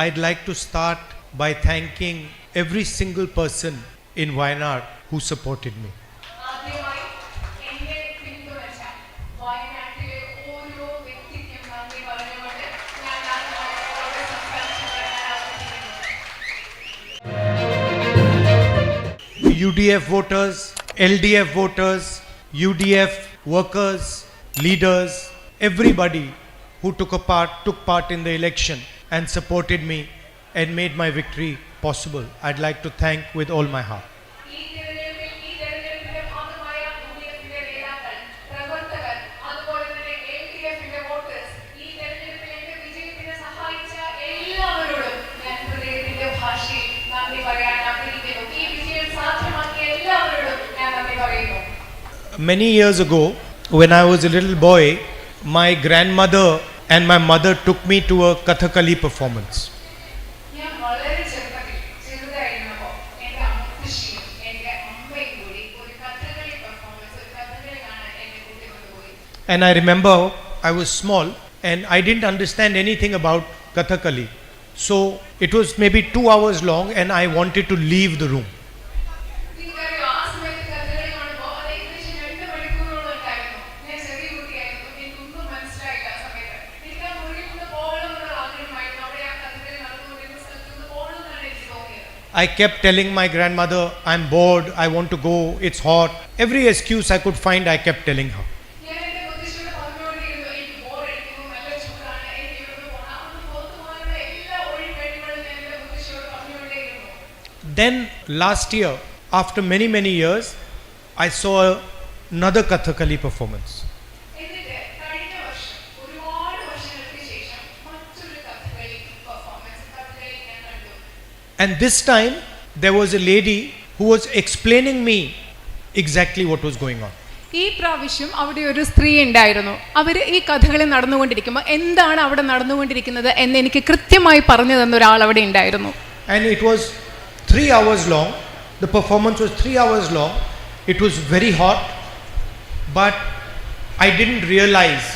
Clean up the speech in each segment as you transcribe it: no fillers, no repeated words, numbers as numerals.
I'd like to start by thanking every single person in Wayanad who supported me. UDF voters, LDF voters, UDF workers, leaders, everybody who took part in the election and supported me and made my victory possible. I'd like to thank with all my heart. Many years ago, when I was a little boy, my grandmother and my mother took me to a Kathakali performance. And I remember I was small and I didn't understand anything about Kathakali. So it was maybe 2 hours long and I wanted to leave the room. I kept telling my grandmother, I'm bored, I want to go, it's hot. Every excuse I could find, I kept telling her. Then last year, after many years, I saw another Kathakali performance. And this time, there was a lady who was explaining me exactly what was going on. ഈ പ്രാവശ്യം അവിടെ ഒരു സ്ത്രീ ഉണ്ടായിരുന്നു. അവർ ഈ കഥകൾ നടന്നുകൊണ്ടിരിക്കുമ്പോൾ എന്താണ് അവിടെ നടന്നുകൊണ്ടിരിക്കുന്നത് എന്ന് എനിക്ക് കൃത്യമായി പറഞ്ഞു തന്ന ഒരാൾ അവിടെ ഉണ്ടായിരുന്നു. And it was 3 hours long. The performance was 3 hours long. It was very hot, but I didn't realize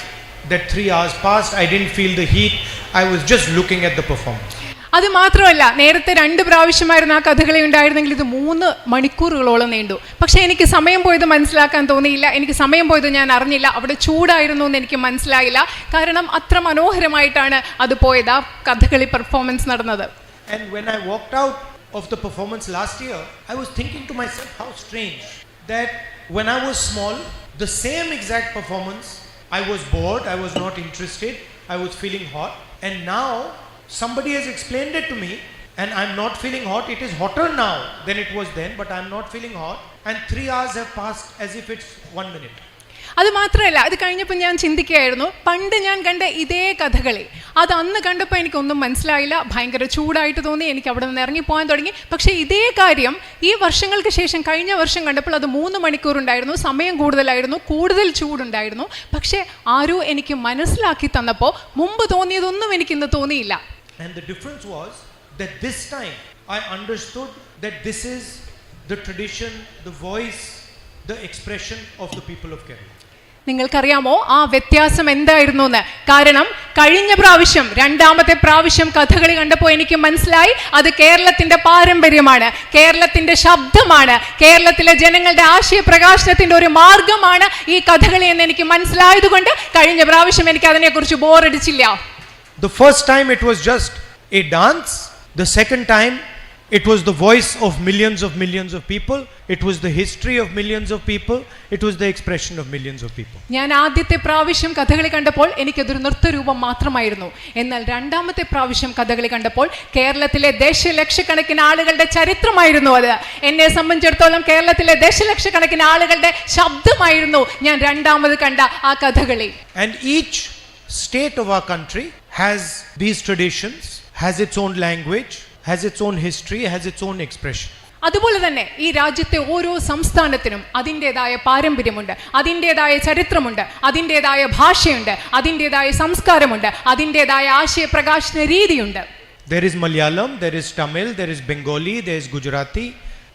that 3 hours passed. I didn't feel the heat. I was just looking at the performance. അത് മാത്രമല്ല, നേരത്തെ 2 പ്രാവശ്യമായിരുന്നു ആ കഥകളി ഉണ്ടായിരുന്നെങ്കിൽ ഇത് 3 മണിക്കൂറുകളോളം നീണ്ടു. പക്ഷേ എനിക്ക് സമയം പോയത് മനസ്സിലാക്കാൻ തോന്നിയില്ല. എനിക്ക് സമയം പോയത് ഞാൻ അറിഞ്ഞില്ല. അവിടെ ചൂടായിരുന്നു എന്ന് എനിക്ക് മനസ്സിലായില്ല. കാരണം അത്ര മനോഹരമായിട്ടാണ് അത് പോയത്, ആ കഥകളി പെർഫോമൻസ് നടന്നത്. And when I walked out of the performance last year, I was thinking to myself, how strange that when I was small, the same exact performance, I was bored, I was not interested, I was feeling hot, and now somebody has explained it to me and I'm not feeling hot. It is hotter now than it was then, but I'm not feeling hot, and 3 hours have passed as if it's 1 minute. അത് മാത്രമല്ല, അത് കഴിഞ്ഞപ്പോൾ ഞാൻ ചിന്തിക്കുകയായിരുന്നു, പണ്ട് ഞാൻ കണ്ട ഇതേ കഥകളി അത് അന്ന് കണ്ടപ്പോൾ എനിക്കൊന്നും മനസ്സിലായില്ല, ഭയങ്കര ചൂടായിട്ട് തോന്നി, എനിക്ക് അവിടെ നിന്ന് ഇറങ്ങിപ്പോകാൻ തുടങ്ങി. പക്ഷേ ഇതേ കാര്യം ഈ വർഷങ്ങൾക്ക് ശേഷം കഴിഞ്ഞ വർഷം കണ്ടപ്പോൾ അത് 3 മണിക്കൂർ ഉണ്ടായിരുന്നു, സമയം കൂടുതലായിരുന്നു, കൂടുതൽ ചൂടുണ്ടായിരുന്നു. പക്ഷേ ആരോ എനിക്ക് മനസ്സിലാക്കി തന്നപ്പോൾ മുമ്പ് തോന്നിയതൊന്നും എനിക്കിന്ന് തോന്നിയില്ല. And the difference was that this time I understood that this is the tradition, the voice, the expression of the people of Kerala. നിങ്ങൾക്കറിയാമോ ആ വ്യത്യാസം എന്തായിരുന്നു എന്ന്? കാരണം കഴിഞ്ഞ പ്രാവശ്യം 2ാമത്തെ പ്രാവശ്യം കഥകളി കണ്ടപ്പോൾ എനിക്ക് മനസ്സിലായി അത് കേരളത്തിന്റെ പാരമ്പര്യമാണ്, കേരളത്തിന്റെ ശബ്ദമാണ്, കേരളത്തിലെ ജനങ്ങളുടെ ആശയ പ്രകാശനത്തിന്റെ ഒരു മാർഗമാണ് ഈ കഥകളി എന്ന് എനിക്ക് മനസ്സിലായതുകൊണ്ട് കഴിഞ്ഞ പ്രാവശ്യം എനിക്ക് അതിനെക്കുറിച്ച് ബോറടിച്ചില്ല. The first time it was just a dance. The second time it was the voice of millions of people. It was the history of millions of people. It was the expression of millions of people. ഞാൻ ആദ്യത്തെ പ്രാവശ്യം കഥകളി കണ്ടപ്പോൾ എനിക്കതൊരു നൃത്തരൂപം മാത്രമായിരുന്നു. എന്നാൽ 2ാമത്തെ പ്രാവശ്യം കഥകളി കണ്ടപ്പോൾ കേരളത്തിലെ ദശലക്ഷക്കണക്കിന് ആളുകളുടെ ചരിത്രമായിരുന്നു അത്. എന്നെ സംബന്ധിച്ചിടത്തോളം കേരളത്തിലെ ദശലക്ഷക്കണക്കിന് ആളുകളുടെ ശബ്ദമായിരുന്നു ഞാൻ 2ാമത് കണ്ട ആ Kathakali. And each state of our country has these traditions, has its own language, has its own history, has its own expression. അതുപോലെ തന്നെ ഈ രാജ്യത്തെ ഓരോ സംസ്ഥാനത്തിനും അതിൻ്റെതായ പാരമ്പര്യമുണ്ട്, അതിൻ്റെതായ ചരിത്രമുണ്ട്, അതിൻ്റെതായ ഭാഷയുണ്ട്, അതിൻ്റെതായ സംസ്കാരമുണ്ട്, അതിൻ്റെതായ ആശയപ്രകാശന രീതിയുണ്ട്. There is Malayalam, there is Tamil, there is Bengali, there is Gujarati,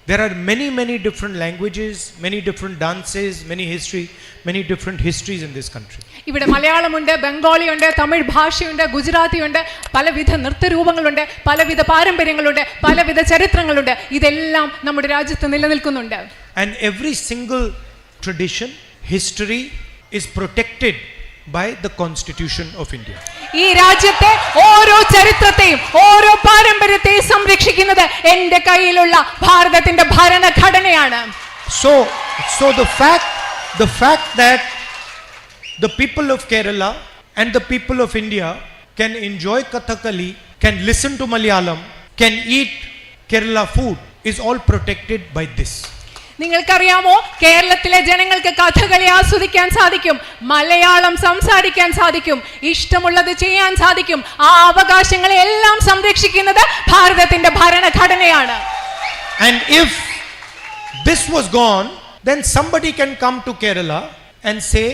There are many different languages, many different dances, many different histories in this country. ഇവിടെ മലയാളമുണ്ട്, ബംഗാളിയുണ്ട്, തമിഴ് ഭാഷയുണ്ട്, ഗുജറാത്തിയുണ്ട്, പലവിധ നൃത്തരൂപങ്ങളുണ്ട്, പലവിധ പാരമ്പര്യങ്ങളുണ്ട്, പലവിധ ചരിത്രങ്ങളുണ്ട്. ഇതെല്ലാം നമ്മുടെ രാജ്യത്ത് നിലനിൽക്കുന്നുണ്ട്. And every single tradition, history is protected by the Constitution of India. ഈ രാജ്യത്തെ ഓരോ ചരിത്രത്തെയും ഓരോ പാരമ്പര്യത്തെയും സംരക്ഷിക്കുന്നത് എൻ്റെ കയ്യിലുള്ള ഭാരതത്തിന്റെ ഭരണഘടനയാണ്. So the fact that the people of Kerala and the people of India can enjoy Kathakali, can listen to Malayalam, can eat Kerala food is all protected by this. നിങ്ങൾക്കറിയാമോ, കേരളത്തിലെ ജനങ്ങൾക്ക് കഥകളി ആസ്വദിക്കാൻ സാധിക്കും, മലയാളം സംസാരിക്കാൻ സാധിക്കും, ഇഷ്ടമുള്ളത് ചെയ്യാൻ സാധിക്കും. ആ അവകാശങ്ങളെ എല്ലാം സംരക്ഷിക്കുന്നത് ഭാരതത്തിന്റെ ഭരണഘടനയാണ്. And if this was gone, then somebody can come to Kerala and say,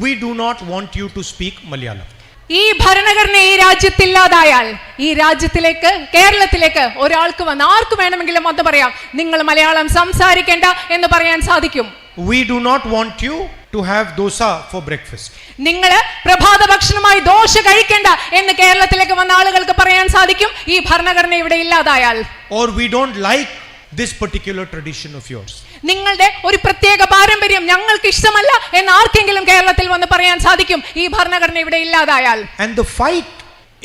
we do not want you to speak Malayalam. ഈ ഭരണഘടന ഈ രാജ്യത്തില്ലാതായാൽ ഈ രാജ്യത്തിലേക്ക്, കേരളത്തിലേക്ക് ഒരാൾക്ക് വന്ന് ആർക്ക് വേണമെങ്കിലും വന്ന് പറയാം, നിങ്ങൾ മലയാളം സംസാരിക്കേണ്ട എന്ന് പറയാൻ സാധിക്കും. We do not want you to have dosa for breakfast. നിങ്ങൾ പ്രഭാത ഭക്ഷണമായി ദോശ കഴിക്കേണ്ട എന്ന് കേരളത്തിലേക്ക് വന്ന ആളുകൾക്ക് പറയാൻ സാധിക്കും, ഈ ഭരണഘടന ഇവിടെ ഇല്ലാതായാൽ. Or we don't like this particular tradition of yours. നിങ്ങളുടെ ഒരു പ്രത്യേക പാരമ്പര്യം ഞങ്ങൾക്ക് ഇഷ്ടമല്ല എന്ന് ആർക്കെങ്കിലും കേരളത്തിൽ വന്ന് പറയാൻ സാധിക്കും, ഈ ഭരണഘടന ഇവിടെ ഇല്ലാതായാൽ. And the fight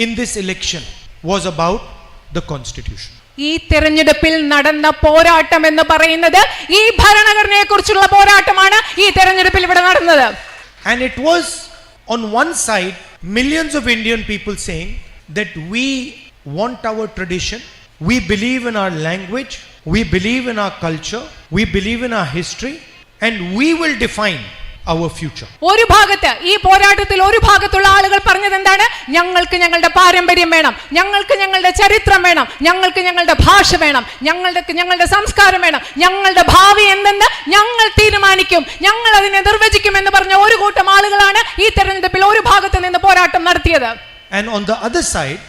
in this election was about the Constitution. ഈ തെരഞ്ഞെടുപ്പിൽ നടന്ന പോരാട്ടം എന്ന് പറയുന്നത് ഈ ഭരണഘടനയെ കുറിച്ചുള്ള പോരാട്ടമാണ് ഈ തെരഞ്ഞെടുപ്പിൽ ഇവിടെ നടന്നത്. And it was on one side millions of Indian people saying that we want our tradition, we believe in our language, we believe in our culture, we believe in our history, and we will define our future. ഒരു ഭാഗത്ത് ഈ പോരാട്ടത്തിൽ ഒരു ഭാഗത്തുള്ള ആളുകൾ പറഞ്ഞത് എന്താണ്? ഞങ്ങൾക്ക് ഞങ്ങളുടെ പാരമ്പര്യം വേണം, ഞങ്ങൾക്ക് ഞങ്ങളുടെ ചരിത്രം വേണം, ഞങ്ങൾക്ക് ഞങ്ങളുടെ ഭാഷ വേണം, ഞങ്ങളുടെ സംസ്കാരം വേണം, ഞങ്ങളുടെ ഭാവി എന്തെന്ന് ഞങ്ങൾ തീരുമാനിക്കും, ഞങ്ങൾ അതിനെ നിർവചിക്കും എന്ന് പറഞ്ഞ ഒരു കൂട്ടം ആളുകളാണ് ഈ തെരഞ്ഞെടുപ്പിൽ ഒരു ഭാഗത്ത് നിന്ന് പോരാട്ടം നടത്തിയത്. And on the other side,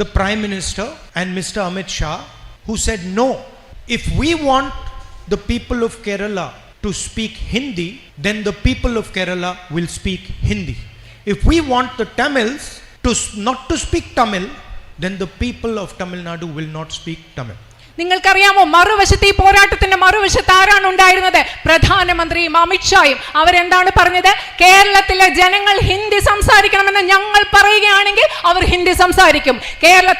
the Prime Minister and Mr. Amit Shah, who said no, if we want the people of Kerala to speak Hindi, then the people of Kerala will speak Hindi. If we want the Tamils not to speak Tamil, then the people of Tamil Nadu will not speak Tamil. നിങ്ങൾക്കറിയാമോ, മറുവശത്ത് ഈ പോരാട്ടത്തിന്റെ മറുവശത്ത് ആരാണ് ഉണ്ടായിരുന്നത്? പ്രധാനമന്ത്രിയും അമിത്ഷായും. അവരെന്താണ് പറഞ്ഞത്? കേരളത്തിലെ ജനങ്ങൾ ഹിന്ദി സംസാരിക്കണമെന്ന് ഞങ്ങൾ പറയുകയാണെങ്കിൽ അവർ ഹിന്ദി സംസാരിക്കും.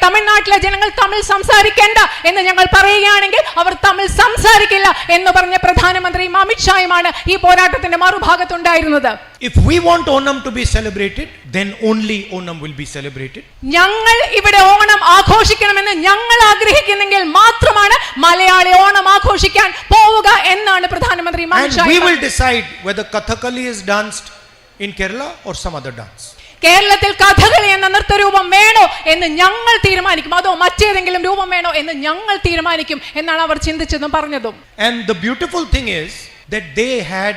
തമിഴ്നാട്ടിലെ ജനങ്ങൾ തമിഴ് സംസാരിക്കേണ്ട എന്ന് ഞങ്ങൾ പറയുകയാണെങ്കിൽ അവർ തമിഴ് സംസാരിക്കില്ല എന്ന് പറഞ്ഞ പ്രധാനമന്ത്രിയും അമിത്ഷായുമാണ് ഈ പോരാട്ടത്തിന്റെ മറുഭാഗത്തുണ്ടായിരുന്നത്. If we want Onam to be celebrated, then only Onam will be celebrated. ഞങ്ങൾ ഇവിടെ ഓണം ആഘോഷിക്കണമെന്ന് ഞങ്ങൾ ആഗ്രഹിക്കുന്നെങ്കിൽ മാത്രമാണ് മലയാളി ഓണം ആഘോഷിക്കാൻ പോവുക എന്നാണ് പ്രധാനമന്ത്രി Amit Shah. And we will decide whether Kathakali is danced in Kerala or some other dance. കേരളത്തിൽ കഥകളി എന്ന നൃത്തരൂപം വേണോ എന്ന് ഞങ്ങൾ തീരുമാനിക്കും, അതോ മറ്റേതെങ്കിലും രൂപം വേണോ എന്ന് ഞങ്ങൾ തീരുമാനിക്കും എന്നാണ് അവർ ചിന്തിച്ചതും പറഞ്ഞതും. And the beautiful thing is that they had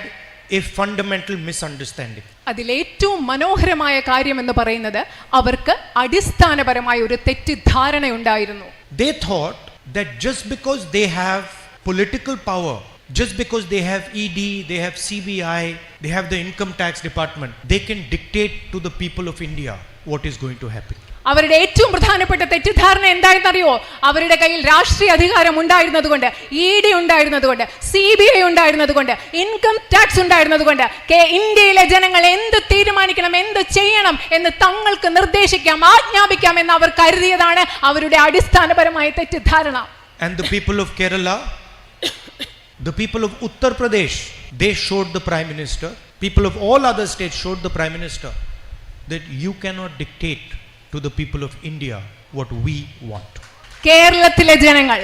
a fundamental misunderstanding. അതിലേറ്റവും മനോഹരമായ കാര്യം എന്ന് പറയുന്നത് അവർക്ക് അടിസ്ഥാനപരമായ ഒരു തെറ്റിദ്ധാരണയുണ്ടായിരുന്നു. They thought that just because they have political power, just because they have ED, they have CBI, they have the income tax department, they can dictate to the people of India what is going to happen. അവരുടെ ഏറ്റവും പ്രധാനപ്പെട്ട തെറ്റിദ്ധാരണ എന്താണെന്നറിയോ? അവരുടെ കയ്യിൽ രാഷ്ട്രീയ അധികാരം ഉണ്ടായിരുന്നതുകൊണ്ട്, ED ഉണ്ടായിരുന്നതുകൊണ്ട്, CBI ഉണ്ടായിരുന്നതുകൊണ്ട്, income tax ഉണ്ടായിരുന്നതുകൊണ്ട് ഇന്ത്യയിലെ ജനങ്ങൾ എന്ത് തീരുമാനിക്കണം, എന്ത് ചെയ്യണം എന്ന് തങ്ങൾക്ക് നിർദ്ദേശിക്കാം, ആജ്ഞാപിക്കാം എന്ന് അവർ കരുതിയതാണ് അവരുടെ അടിസ്ഥാനപരമായ തെറ്റിദ്ധാരണ. And the people of Kerala, the people of Uttar Pradesh, they showed the Prime Minister, people of all other states showed the Prime Minister that you cannot dictate to the people of India what we want. കേരളത്തിലെ ജനങ്ങൾ,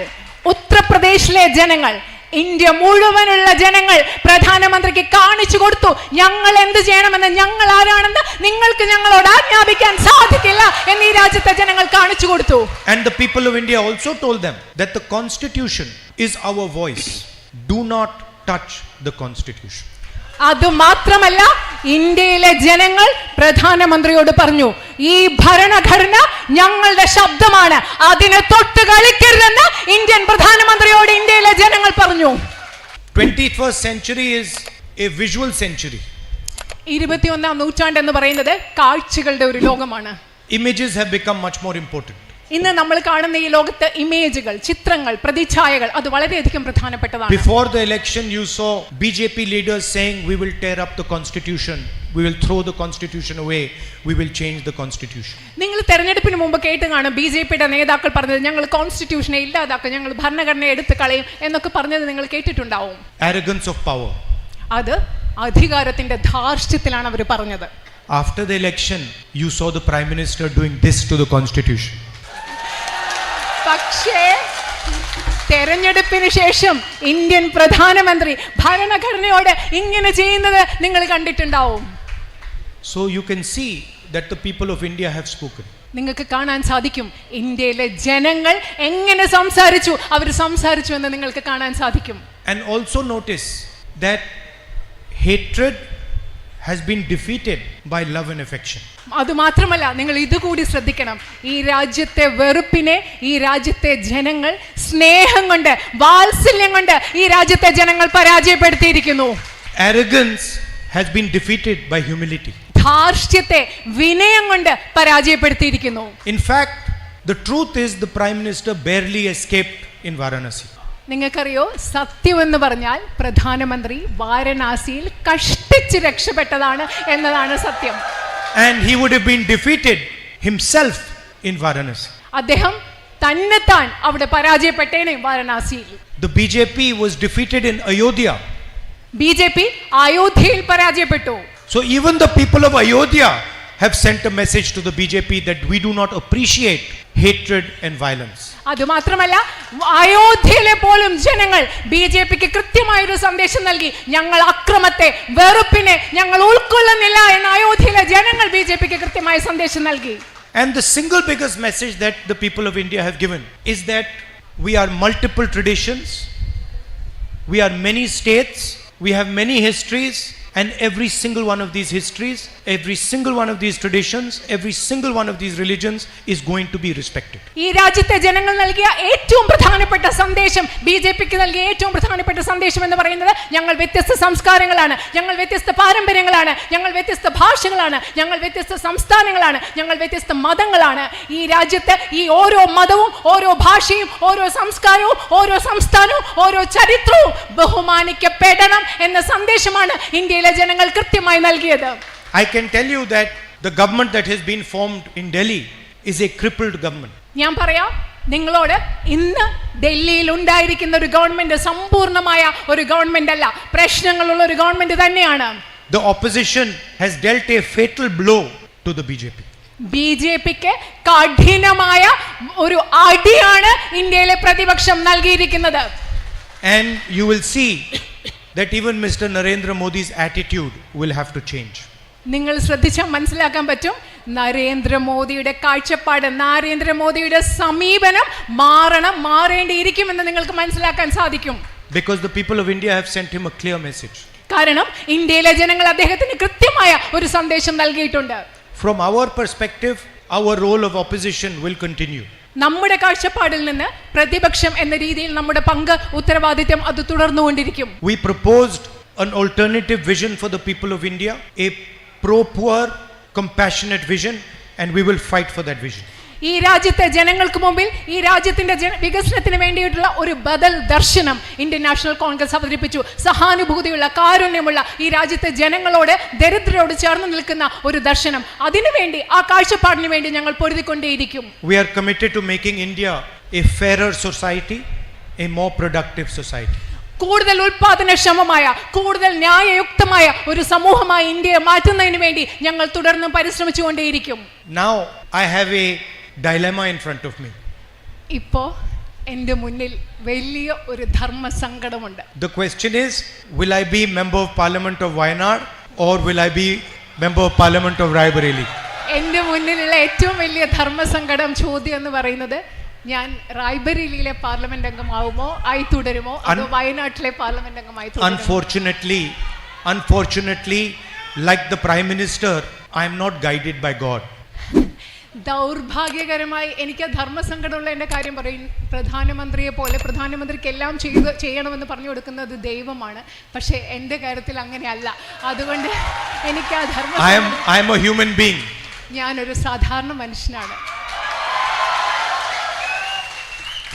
ഉത്തർപ്രദേശിലെ ജനങ്ങൾ, India മുഴുവനുള്ള ജനങ്ങൾ പ്രധാനമന്ത്രിക്ക് കാണിച്ചു കൊടുത്തു, ഞങ്ങൾ എന്ത് ചെയ്യണമെന്ന്, ഞങ്ങൾ ആരാണെന്ന് നിങ്ങൾക്ക് ഞങ്ങളോട് ആജ്ഞാപിക്കാൻ സാധിക്കില്ല എന്ന് ഈ രാജ്യത്തെ ജനങ്ങൾ കാണിച്ചു കൊടുത്തു. And the people of India also told them that the Constitution is our voice. Do not touch the Constitution. അത് മാത്രമല്ല, ഇന്ത്യയിലെ ജനങ്ങൾ പ്രധാനമന്ത്രിയോട് പറഞ്ഞു, ഈ ഭരണഘടന ഞങ്ങളുടെ ശബ്ദമാണ്, അതിനെ തൊട്ട് കളിക്കരുതെന്ന് ഇന്ത്യൻ പ്രധാനമന്ത്രിയോട് ഇന്ത്യയിലെ ജനങ്ങൾ പറഞ്ഞു. 21st century is a visual century. 21ാം നൂറ്റാണ്ട് എന്ന് പറയുന്നത് കാഴ്ചകളുടെ ഒരു ലോകമാണ്. Images have become much more important. ഇന്ന് നമ്മൾ കാണുന്ന ഈ ലോകത്ത് ഇമേജുകൾ, ചിത്രങ്ങൾ, പ്രതിച്ഛായകൾ അത് വളരെയധികം പ്രധാനപ്പെട്ടതാണ്. Before the election you saw BJP leaders saying we will tear up the constitution, we will throw the constitution away, we will change the constitution. നിങ്ങൾ തെരഞ്ഞെടുപ്പിന് മുമ്പ് കേട്ട് കാണും ബിജെപിയുടെ നേതാക്കൾ പറഞ്ഞത്, ഞങ്ങൾ കോൺസ്റ്റിറ്റ്യൂഷനെ ഇല്ലാതാക്കും, ഞങ്ങൾ ഭരണഘടന എടുത്ത് കളയും എന്നൊക്കെ പറഞ്ഞത് നിങ്ങൾ കേട്ടിട്ടുണ്ടാവും. Arrogance of power. അത് അധികാരത്തിന്റെ ധാർഷ്ട്യത്തിലാണ് അവർ പറഞ്ഞത്. After the election you saw the prime minister doing this to the constitution. പക്ഷേ തെരഞ്ഞെടുപ്പിന് ശേഷം ഇന്ത്യൻ പ്രധാനമന്ത്രി ഭരണഘടനയോട് ഇങ്ങനെ ചെയ്യുന്നത് നിങ്ങൾ കണ്ടിട്ടുണ്ടാവും. So you can see that the people of India have spoken. നിങ്ങൾക്ക് കാണാൻ സാധിക്കും ഇന്ത്യയിലെ ജനങ്ങൾ എങ്ങനെ സംസാരിച്ചു, അവർ സംസാരിച്ചു എന്ന് നിങ്ങൾക്ക് കാണാൻ സാധിക്കും. And also notice that hatred has been defeated by love and affection. അത് മാത്രമല്ല, നിങ്ങൾ ഇതുകൂടി ശ്രദ്ധിക്കണം, ഈ രാജ്യത്തെ വെറുപ്പിനെ ഈ രാജ്യത്തെ ജനങ്ങൾ സ്നേഹം കൊണ്ട്, വാത്സല്യം കൊണ്ട് ഈ രാജ്യത്തെ ജനങ്ങൾ പരാജയപ്പെടുത്തിയിരിക്കുന്നു. Arrogance has been defeated by humility. ധാർഷ്ട്യത്തെ വിനയം കൊണ്ട് പരാജയപ്പെടുത്തിയിരിക്കുന്നു. In fact, the truth is the prime minister barely escaped in Varanasi. നിങ്ങൾക്കറിയോ, സത്യം എന്ന് പറഞ്ഞാൽ പ്രധാനമന്ത്രി വാരണാസിയിൽ കഷ്ടിച്ച് രക്ഷപ്പെട്ടതാണ് എന്നതാണ് സത്യം. And he would have been defeated himself in Varanasi. അദ്ദേഹം തന്നെത്താൻ അവിടെ പരാജയപ്പെട്ടേനെ വാരണാസിയിൽ. The BJP was defeated in Ayodhya. BJP അയോധ്യയിൽ പരാജയപ്പെട്ടു. So even the people of Ayodhya have sent a message to the BJP that we do not appreciate hatred and violence. അതുമാത്രമല്ല, അയോധ്യയിലെ പോലും ജനങ്ങൾ ബിജെപിക്ക് കൃത്യമായൊരു സന്ദേശം നൽകി, ഞങ്ങൾ അക്രമത്തെ, വെറുപ്പിനെ ഞങ്ങൾ ഉൾക്കൊള്ളുന്നില്ല എന്ന് അയോധ്യയിലെ ജനങ്ങൾ ബിജെപിക്ക് കൃത്യമായ സന്ദേശം നൽകി. And the single biggest message that the people of India have given is that we are multiple traditions, we are many states, we have many histories, and every single one of these histories, every single one of these traditions, every single one of these religions is going to be respected. ഈ രാജ്യത്തെ ജനങ്ങൾ നൽകിയ ഏറ്റവും പ്രധാനപ്പെട്ട സന്ദേശം, ബിജെപിക്ക് നൽകിയ ഏറ്റവും പ്രധാനപ്പെട്ട സന്ദേശം എന്ന് പറയുന്നത്, ഞങ്ങൾ വ്യത്യസ്ത സംസ്കാരങ്ങളാണ്, ഞങ്ങൾ വ്യത്യസ്ത പാരമ്പര്യങ്ങളാണ്, ഞങ്ങൾ വ്യത്യസ്ത ഭാഷകളാണ്, ഞങ്ങൾ വ്യത്യസ്ത സംസ്ഥാനങ്ങളാണ്, ഞങ്ങൾ വ്യത്യസ്ത മതങ്ങളാണ്. ഈ രാജ്യത്ത് ഈ ഓരോ മതവും ഓരോ ഭാഷയും ഓരോ സംസ്കാരവും ഓരോ സംസ്ഥാനവും ഓരോ ചരിത്രവും ബഹുമാനിക്കപ്പെടണം എന്ന സന്ദേശമാണ് ഇന്ത്യയിലെ ജനങ്ങൾ കൃത്യമായി നൽകിയത്. I can tell you that the government that has been formed in Delhi is a crippled government. ഞാൻ പറയാം നിങ്ങളോട്, ഇന്ന് ഡൽഹിയിൽ ഉണ്ടായിരിക്കുന്ന ഒരു ഗവൺമെന്റ് സമ്പൂർണ്ണമായ ഒരു ഗവൺമെന്റ് അല്ല, പ്രശ്നങ്ങളുള്ള ഒരു ഗവൺമെന്റ് തന്നെയാണ്. The opposition has dealt a fatal blow to the BJP. ബിജെപിക്ക് കഠിനമായ ഒരു അടിയാണ് ഇന്ത്യയിലെ പ്രതിപക്ഷം നൽകിയിരിക്കുന്നത്. And you will see that even Mr. Narendra Modi's attitude will have to change. നിങ്ങൾ ശ്രദ്ധിച്ചാൽ മനസ്സിലാക്കാൻ പറ്റും, നരേന്ദ്രമോദിയുടെ കാഴ്ചപ്പാട്, നരേന്ദ്രമോദിയുടെ സമീപനം മാറേണ്ടിയിരിക്കുമെന്ന് നിങ്ങൾക്ക് മനസ്സിലാക്കാൻ സാധിക്കും. Because the people of India have sent him a clear message. കാരണം ഇന്ത്യയിലെ ജനങ്ങൾ അദ്ദേഹത്തിന് കൃത്യമായ ഒരു സന്ദേശം നൽകിയിട്ടുണ്ട്. From our perspective, our role of opposition will continue. നമ്മുടെ കാഴ്ചപ്പാടിൽ നിന്ന് പ്രതിപക്ഷം എന്ന രീതിയിൽ നമ്മുടെ പങ്ക്, ഉത്തരവാദിത്വം അത് തുടർന്നുകൊണ്ടിരിക്കും. We proposed an alternative vision for the people of India, a pro-poor, compassionate vision, and we will fight for that vision. ഈ രാജ്യത്തെ ജനങ്ങൾക്ക് മുമ്പിൽ ഈ രാജ്യത്തിന്റെ വികസനത്തിന് വേണ്ടിയിട്ടുള്ള ഒരു ബദൽ ദർശനം ഇന്ത്യൻ നാഷണൽ കോൺഗ്രസ് അവതരിപ്പിച്ചു. സഹാനുഭൂതിയുള്ള, കാരുണ്യമുള്ള, ഈ രാജ്യത്തെ ജനങ്ങളോട്, ദരിദ്രരോട് ചേർന്ന് നിൽക്കുന്ന ഒരു ദർശനം. അതിനുവേണ്ടി, ആ കാഴ്ചപ്പാടിന് വേണ്ടി ഞങ്ങൾ പൊരുതിക്കൊണ്ടേയിരിക്കും. We are committed to making India a fairer society, a more productive society. കൂടുതൽ ഉൽപാദനക്ഷമമായ, കൂടുതൽ ന്യായയുക്തമായ ഒരു സമൂഹമായി ഇന്ത്യയെ മാറ്റുന്നതിന് വേണ്ടി ഞങ്ങൾ തുടർന്നും പരിശ്രമിച്ചുകൊണ്ടേയിരിക്കും. Now I have a dilemma in front of me. ഇപ്പോ എൻ്റെ മുന്നിൽ വലിയ ഒരു ധർമ്മ സങ്കടമുണ്ട്. The question is, will I be member of parliament of Wayanad or will I be member of parliament of Raebareli? എൻ്റെ മുന്നിലുള്ള ഏറ്റവും വലിയ ധർമ്മ സങ്കടം ചോദ്യം എന്ന് പറയുന്നത്, ഞാൻ റായ്ബറേലിയിലെ പാർലമെന്റ് അംഗമാവുമോ ആയി തുടരുമോ അതോ വയനാട്ടിലെ പാർലമെന്റ് അംഗമായി തുടരുമോ? Unfortunately, Unfortunately, like the Prime Minister, I am not guided by God. ദൗർഭാഗ്യകരമായി എനിക്ക് ധർമ്മസങ്കടമുള്ള എൻ്റെ കാര്യം പറയും. പ്രധാനമന്ത്രിയെ പോലെ പ്രധാനമന്ത്രിക്ക് എല്ലാം ചെയ്യണമെന്ന് പറഞ്ഞു കൊടുക്കുന്നത് ദൈവമാണ്. പക്ഷേ എൻ്റെ കാര്യത്തിൽ അങ്ങനെയല്ല. അതുകൊണ്ട് എനിക്ക് ആ I am a human being. ഞാനൊരു സാധാരണ മനുഷ്യനാണ്.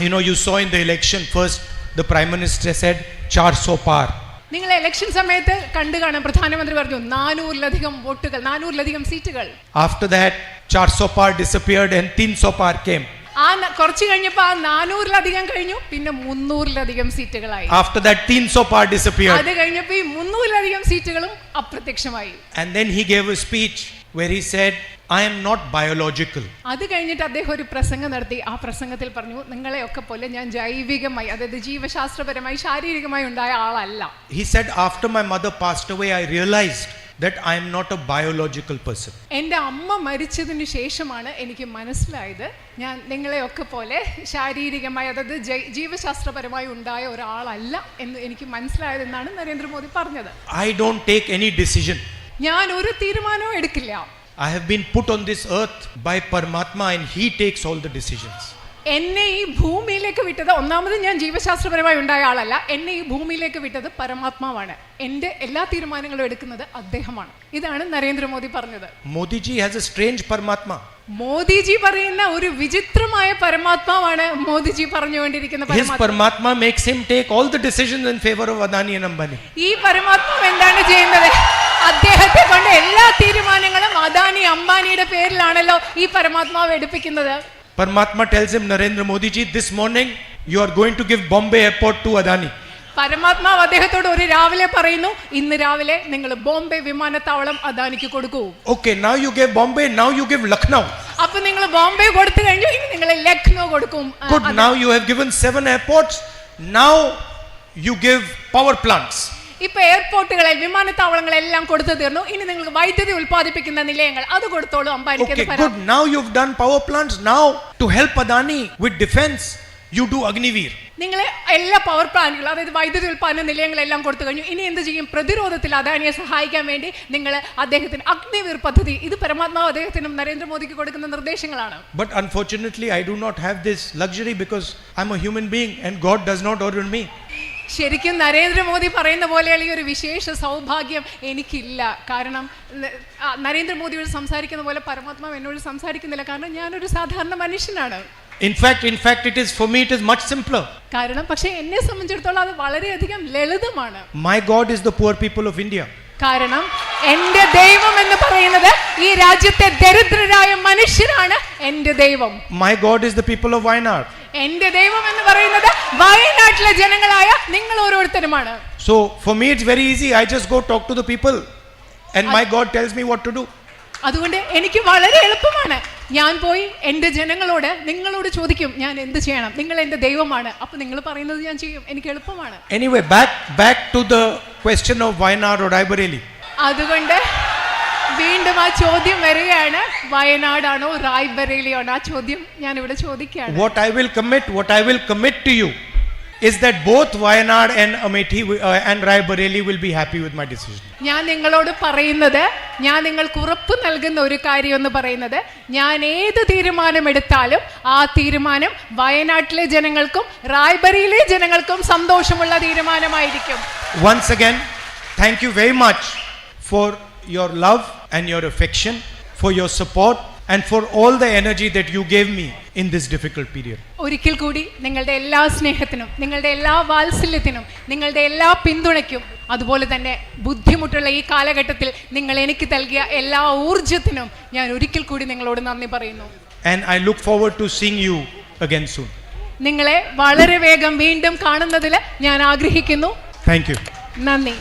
You know, you saw in the election, first the Prime Minister said 400 par. നിങ്ങൾ ഇലക്ഷൻ സമയത്ത് കണ്ടു കാണാം, പ്രധാനമന്ത്രി പറഞ്ഞു 400-ലധികം വോട്ടുകൾ, 400-ലധികം സീറ്റുകൾ. After that 400 par disappeared and 300 par came. കുറച്ച് കഴിഞ്ഞപ്പോൾ ആ 400-ലധികം കഴിഞ്ഞു, പിന്നെ 300-ലധികം സീറ്റുകളായി. After that 300 par disappeared. അത് കഴിഞ്ഞപ്പോൾ ഈ 300-ലധികം സീറ്റുകളും അപ്രത്യക്ഷമായി. And then he gave a speech where he said, I am not biological. അത് കഴിഞ്ഞിട്ട് അദ്ദേഹം ഒരു പ്രസംഗം നടത്തി. ആ പ്രസംഗത്തിൽ പറഞ്ഞു, നിങ്ങളെയൊക്കെ പോലെ ഞാൻ ജൈവികമായി, അതായത് ജീവശാസ്ത്രപരമായി ശാരീരികമായി ഉണ്ടായ ആളല്ല. He said, after my mother passed away, I realized that I am not a biological person. എൻ്റെ അമ്മ മരിച്ചതിന് ശേഷമാണ് എനിക്ക് മനസ്സിലായത് ഞാൻ നിങ്ങളെയൊക്കെ പോലെ ശാരീരികമായി, അതായത് ജീവശാസ്ത്രപരമായി ഉണ്ടായ ഒരാളല്ല എന്ന് എനിക്ക് മനസ്സിലായതെന്നാണ് നരേന്ദ്രമോദി പറഞ്ഞത്. I don't take any decision. ഞാൻ ഒരു തീരുമാനവും എടുക്കില്ല. I have been put on this earth by Paramatma and he takes all the decisions. എന്നെ ഈ ഭൂമിയിലേക്ക് വിട്ടത്, ഒന്നാമത് ഞാൻ ജീവശാസ്ത്രപരമായി ഉണ്ടായ ആളല്ല, എന്നെ ഈ ഭൂമിയിലേക്ക് വിട്ടത് പരമാത്മാവാണ്. എൻ്റെ എല്ലാ തീരുമാനങ്ങളും എടുക്കുന്നത് അദ്ദേഹമാണ്. ഇതാണ് നരേന്ദ്രമോദി പറഞ്ഞത്. Modiji has a strange Paramatma. Modiji പറയുന്ന ഒരു വിചിത്രമായ പരമാത്മാവാണ് മോദിജി പറഞ്ഞുകൊണ്ടിരിക്കുന്ന His Paramatma makes him take all the decisions in favor of Adani and Ambani. ഈ പരമാത്മാവ് എന്താണ് ചെയ്യുന്നത്? അദ്ദേഹത്തെ കൊണ്ട് എല്ലാ തീരുമാനങ്ങളും അദാനി അംബാനിയുടെ പേരിലാണല്ലോ ഈ പരമാത്മാവ് എടുപ്പിക്കുന്നത്. Paramatma tells him, Narendra Modi ji, this morning you are going to give Bombay airport to Adani. പരമാത്മാവ് അദ്ദേഹത്തോട് ഒരു രാവിലെ പറയുന്നു, ഇന്ന് രാവിലെ നിങ്ങൾ ബോംബെ വിമാനത്താവളം അദാനിക്ക് കൊടുക്കൂ. Okay, now you gave Bombay, now you give Lucknow. അപ്പൊ നിങ്ങൾ ബോംബെ കൊടുത്തു കഴിഞ്ഞു, ഇനി നിങ്ങൾ ലക്നോ കൊടുക്കും. Good, now you have given 7 airports, now you give power plants. ഇപ്പൊ എയർപോർട്ടുകളെ, വിമാനത്താവളങ്ങളെല്ലാം കൊടുത്തു തീർന്നു, ഇനി നിങ്ങൾക്ക് വൈദ്യുതി ഉൽപ്പാദിപ്പിക്കുന്ന നിലയങ്ങൾ അത് കൊടുത്തോളൂ അംബാനിക്ക്. Okay, good, now you've done power plants, now to help Adani with defense you do Agniveer. നിങ്ങൾ എല്ലാ പവർ പ്ലാന്റുകളും, അതായത് വൈദ്യുതി ഉൽപ്പാദന നിലയങ്ങളെല്ലാം കൊടുത്തു കഴിഞ്ഞു, ഇനി എന്ത് ചെയ്യും? പ്രതിരോധത്തിൽ അദാനിയെ സഹായിക്കാൻ വേണ്ടി നിങ്ങൾ അദ്ദേഹത്തിന് അഗ്നിവീർ പദ്ധതി, ഇത് പരമാത്മാവ് അദ്ദേഹത്തിനും നരേന്ദ്രമോദിക്ക് കൊടുക്കുന്ന നിർദ്ദേശങ്ങളാണ്. But unfortunately I do not have this luxury because I'm a human being and God does not order me. ശരിക്കും നരേന്ദ്രമോദി പറയുന്ന പോലെയുള്ള ഈ ഒരു വിശേഷ സൗഭാഗ്യം എനിക്കില്ല. കാരണം നരേന്ദ്രമോദിയോട് സംസാരിക്കുന്ന പോലെ പരമാത്മാവ് എന്നോട് സംസാരിക്കുന്നില്ല. കാരണം ഞാനൊരു സാധാരണ മനുഷ്യനാണ്. In fact it is, for me it is much simpler. കാരണം പക്ഷേ എന്നെ സംബന്ധിച്ചിടത്തോളം അത് വളരെയധികം ലളിതമാണ്. My God is the poor people of India. കാരണം എൻ്റെ ദൈവം എന്ന് പറയുന്നത് ഈ രാജ്യത്തെ ദരിദ്രരായ മനുഷ്യരാണ് എൻ്റെ ദൈവം. My God is the people of Wayanad. എൻ്റെ ദൈവം എന്ന് പറയുന്നത് വയനാട്ടിലെ ജനങ്ങളായ നിങ്ങൾ ഓരോരുത്തരുമാണ്. So for me it's very easy. I just go talk to the people and my God tells me what to do. അതുകൊണ്ട് എനിക്ക് വളരെ എളുപ്പമാണ്. ഞാൻ പോയി എൻ്റെ ജനങ്ങളോട്, നിങ്ങളോട് ചോദിക്കും ഞാൻ എന്ത് ചെയ്യണം, നിങ്ങൾ എൻ്റെ ദൈവമാണ്, അപ്പൊ നിങ്ങൾ പറയുന്നത് ഞാൻ ചെയ്യും. എനിക്ക് എളുപ്പമാണ്. Anyway, back to the question of Wayanad or Raebareli. അതുകൊണ്ട് വീണ്ടും ആ ചോദ്യം വരികയാണ്, വയനാടാണോ റായ്ബറേലിയാണോ? ആ ചോദ്യം ഞാൻ ഇവിടെ ചോദിക്കുകയാണ്. What I will commit to you is that both Wayanad and Amethi and Raebareli will be happy with my decision. ഞാൻ നിങ്ങളോട് പറയുന്നത്, ഞാൻ നിങ്ങൾക്ക് ഉറപ്പ് നൽകുന്ന ഒരു കാര്യം എന്ന് പറയുന്നത്, ഞാൻ ഏത് തീരുമാനം എടുത്താലും ആ തീരുമാനം വയനാട്ടിലെ ജനങ്ങൾക്കും റായ്ബറേലിയിലെ ജനങ്ങൾക്കും സന്തോഷമുള്ള തീരുമാനമായിരിക്കും. Once again, thank you very much for your love and your affection, for your support and for all the energy that you gave me in this difficult period. ഒരിക്കൽ കൂടി നിങ്ങളുടെ എല്ലാ സ്നേഹത്തിനും, നിങ്ങളുടെ എല്ലാ വാത്സല്യത്തിനും, നിങ്ങളുടെ എല്ലാ പിന്തുണയ്ക്കും, അതുപോലെ തന്നെ ബുദ്ധിമുട്ടുള്ള ഈ കാലഘട്ടത്തിൽ നിങ്ങൾ എനിക്ക് നൽകിയ എല്ലാ ഊർജ്ജത്തിനും ഞാൻ ഒരിക്കൽ കൂടി നിങ്ങളോട് നന്ദി പറയുന്നു. And I look forward to seeing you again soon. നിങ്ങളെ വളരെ വേഗം വീണ്ടും കാണുന്നതിൽ ഞാൻ ആഗ്രഹിക്കുന്നു. Thank you. നന്ദി.